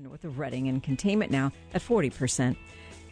north of Reading, and containment now at 40%.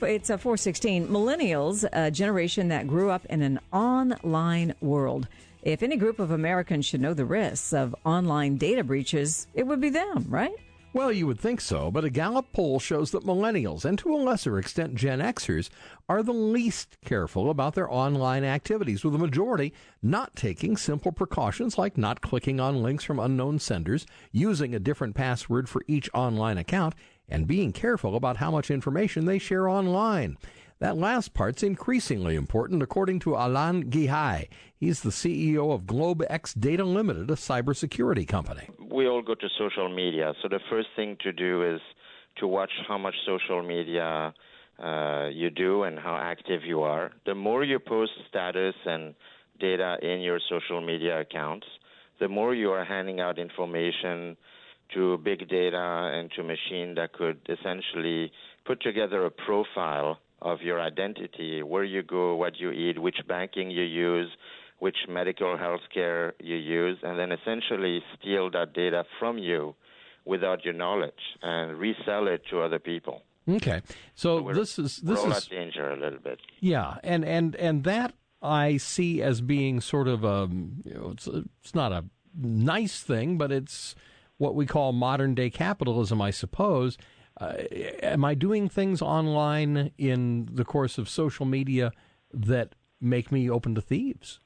It's a 416. Millennials, a generation that grew up in an online world. If any group of Americans should know the risks of online data breaches, it would be them, right? Well, you would think so, but a Gallup poll shows that millennials, and to a lesser extent Gen Xers, are the least careful about their online activities, with the majority not taking simple precautions like not clicking on links from unknown senders, using a different password for each online account, and being careful about how much information they share online. That last part's increasingly important, according to Alain Ghiai. He's the CEO of GlobeX Data Ltd, a cybersecurity company. We all go to social media, so the first thing to do is to watch how much social media you do and how active you are. The more you post status and data in your social media accounts, the more you are handing out information to big data and to machine that could essentially put together a profile of your identity, where you go, what you eat, which banking you use, which medical health care you use, and then essentially steal that data from you without your knowledge and resell it to other people. Okay, so we're this is at danger a little bit. Yeah, and that I see as being sort of it's not a nice thing, but it's what we call modern day capitalism, I suppose. Am I doing things online in the course of social media that make me open to thieves?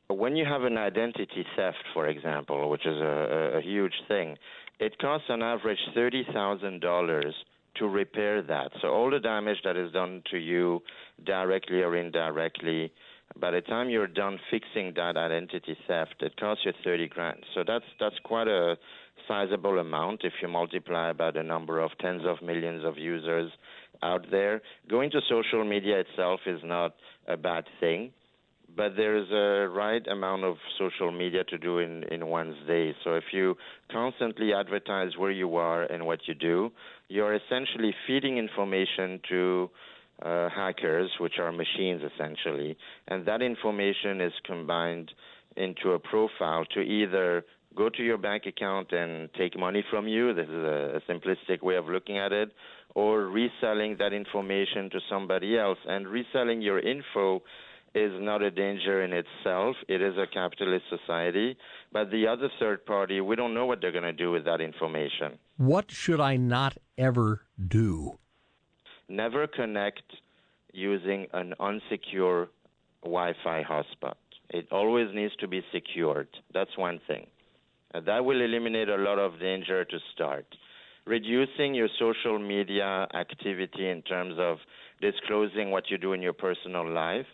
When you have an identity theft, for example, which is a huge thing, it costs on average $30,000 to repair that. So all the damage that is done to you directly or indirectly, by the time you're done fixing that identity theft, it costs you $30,000. So that's quite a sizable amount if you multiply by the number of tens of millions of users out there. Going to social media itself is not a bad thing, but there's a right amount of social media to do in one's day. So if you constantly advertise where you are and what you do, you're essentially feeding information to hackers, which are machines essentially, and that information is combined into a profile to either go to your bank account and take money from you. This is a simplistic way of looking at it. Or reselling that information to somebody else. And reselling your info is not a danger in itself. It is a capitalist society. But the other third party, we don't know what they're going to do with that information. What should I not ever do? Never connect using an unsecure Wi-Fi hotspot. It always needs to be secured. That's one thing. That will eliminate a lot of danger to start. Reducing your social media activity in terms of disclosing what you do in your personal life,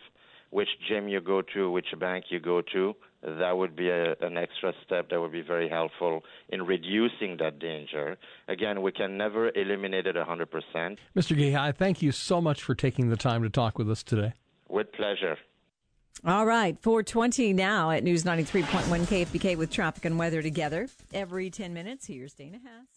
which gym you go to, which bank you go to, that would be an extra step that would be very helpful in reducing that danger. Again, we can never eliminate it 100%. Mr. Ghiai, thank you so much for taking the time to talk with us today. With pleasure. All right, 4:20 now at News 93.1 KFBK with traffic and weather together. Every 10 minutes, here's Dana Hess.